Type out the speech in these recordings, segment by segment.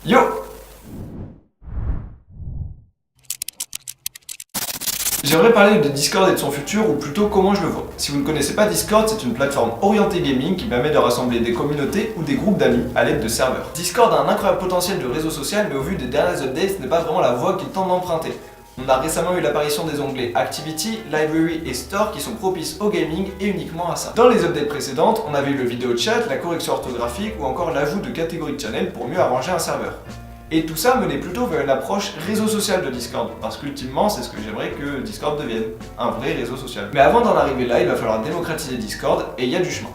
Yo! J'aimerais parler de Discord et de son futur, ou plutôt comment je le vois. Si vous ne connaissez pas Discord, c'est une plateforme orientée gaming qui permet de rassembler des communautés ou des groupes d'amis à l'aide de serveurs. Discord a un incroyable potentiel de réseau social, mais au vu des dernières updates, ce n'est pas vraiment la voie qu'il tente d'emprunter. On a récemment eu l'apparition des onglets Activity, Library et Store qui sont propices au gaming et uniquement à ça. Dans les updates précédentes, on avait eu le vidéo chat, la correction orthographique ou encore l'ajout de catégories de channel pour mieux arranger un serveur. Et tout ça menait plutôt vers une approche réseau social de Discord, parce qu'ultimement c'est ce que j'aimerais que Discord devienne, un vrai réseau social. Mais avant d'en arriver là, il va falloir démocratiser Discord, et il y a du chemin.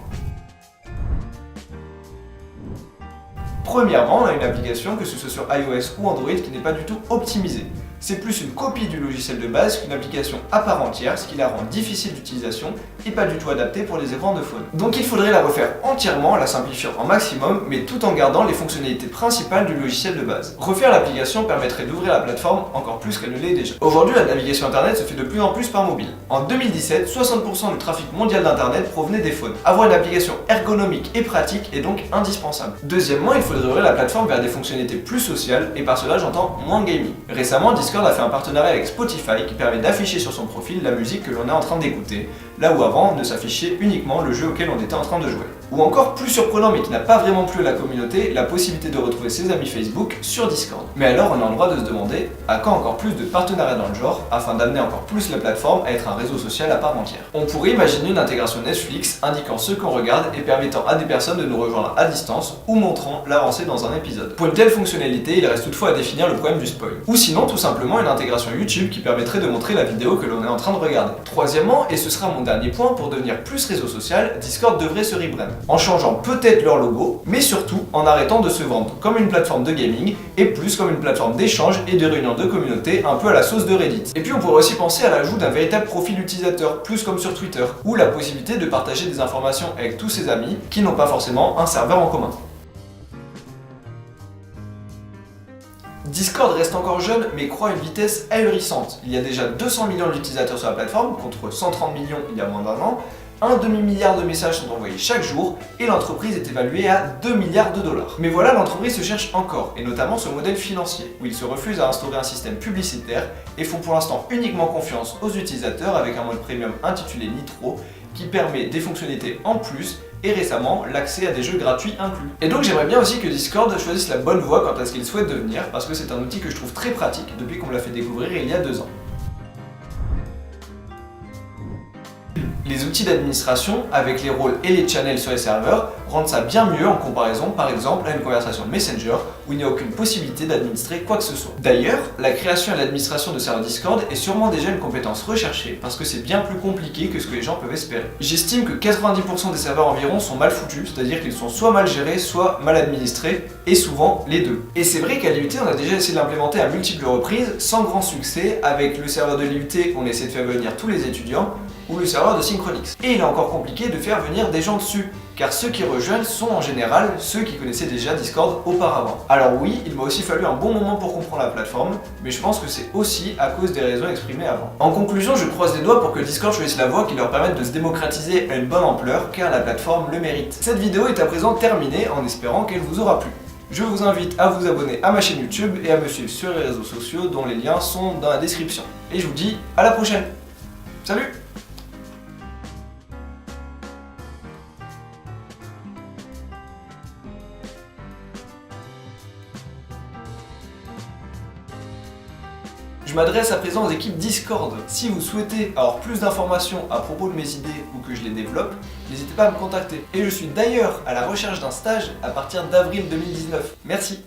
Premièrement, on a une application, que ce soit sur iOS ou Android, qui n'est pas du tout optimisée. C'est plus une copie du logiciel de base qu'une application à part entière, ce qui la rend difficile d'utilisation et pas du tout adaptée pour les écrans de phone. Donc il faudrait la refaire entièrement, la simplifiant en maximum, mais tout en gardant les fonctionnalités principales du logiciel de base. Refaire l'application permettrait d'ouvrir la plateforme encore plus qu'elle ne l'est déjà. Aujourd'hui, la navigation internet se fait de plus en plus par mobile. En 2017, 60% du trafic mondial d'internet provenait des phones. Avoir une application ergonomique et pratique est donc indispensable. Deuxièmement, il faudrait ouvrir la plateforme vers des fonctionnalités plus sociales, et par cela j'entends moins gaming. Récemment, Discord a fait un partenariat avec Spotify qui permet d'afficher sur son profil la musique que l'on est en train d'écouter, là où avant ne s'affichait uniquement le jeu auquel on était en train de jouer. Ou encore plus surprenant mais qui n'a pas vraiment plu à la communauté, la possibilité de retrouver ses amis Facebook sur Discord. Mais alors on a le droit de se demander à quand encore plus de partenariats dans le genre, afin d'amener encore plus la plateforme à être un réseau social à part entière. On pourrait imaginer une intégration Netflix indiquant ce qu'on regarde et permettant à des personnes de nous rejoindre à distance ou montrant l'avancée dans un épisode. Pour une telle fonctionnalité, il reste toutefois à définir le problème du spoil. Ou sinon tout simplement une intégration YouTube qui permettrait de montrer la vidéo que l'on est en train de regarder. Troisièmement, et ce sera mon dernier point, pour devenir plus réseau social, Discord devrait se rebrand, en changeant peut-être leur logo, mais surtout en arrêtant de se vendre comme une plateforme de gaming et plus comme une plateforme d'échange et de réunion de communauté, un peu à la sauce de Reddit. Et puis on pourrait aussi penser à l'ajout d'un véritable profil utilisateur, plus comme sur Twitter, ou la possibilité de partager des informations avec tous ses amis qui n'ont pas forcément un serveur en commun. Discord reste encore jeune mais croît à une vitesse ahurissante. Il y a déjà 200 millions d'utilisateurs sur la plateforme contre 130 millions il y a moins d'un an. Un demi-milliard de messages sont envoyés chaque jour et l'entreprise est évaluée à 2 milliards de dollars. Mais voilà, l'entreprise se cherche encore, et notamment ce modèle financier, où ils se refusent à instaurer un système publicitaire et font pour l'instant uniquement confiance aux utilisateurs avec un mode premium intitulé Nitro qui permet des fonctionnalités en plus et récemment l'accès à des jeux gratuits inclus. Et donc j'aimerais bien aussi que Discord choisisse la bonne voie quant à ce qu'il souhaite devenir, parce que c'est un outil que je trouve très pratique depuis qu'on me l'a fait découvrir il y a 2 ans. Les outils d'administration, avec les rôles et les channels sur les serveurs, rendent ça bien mieux en comparaison par exemple à une conversation Messenger où il n'y a aucune possibilité d'administrer quoi que ce soit. D'ailleurs, la création et l'administration de serveurs Discord est sûrement déjà une compétence recherchée parce que c'est bien plus compliqué que ce que les gens peuvent espérer. J'estime que 90% des serveurs environ sont mal foutus, c'est-à-dire qu'ils sont soit mal gérés, soit mal administrés, et souvent les deux. Et c'est vrai qu'à l'IUT, on a déjà essayé de l'implémenter à multiples reprises, sans grand succès, avec le serveur de l'IUT, on essaie de faire venir tous les étudiants, ou le serveur de Synchronix. Et il est encore compliqué de faire venir des gens dessus, car ceux qui rejoignent sont en général ceux qui connaissaient déjà Discord auparavant. Alors oui, il m'a aussi fallu un bon moment pour comprendre la plateforme, mais je pense que c'est aussi à cause des raisons exprimées avant. En conclusion, je croise les doigts pour que Discord choisisse la voie qui leur permette de se démocratiser à une bonne ampleur, car la plateforme le mérite. Cette vidéo est à présent terminée en espérant qu'elle vous aura plu. Je vous invite à vous abonner à ma chaîne YouTube et à me suivre sur les réseaux sociaux dont les liens sont dans la description. Et je vous dis à la prochaine. Salut! Je m'adresse à présent aux équipes Discord. Si vous souhaitez avoir plus d'informations à propos de mes idées ou que je les développe, n'hésitez pas à me contacter. Et je suis d'ailleurs à la recherche d'un stage à partir d'avril 2019. Merci.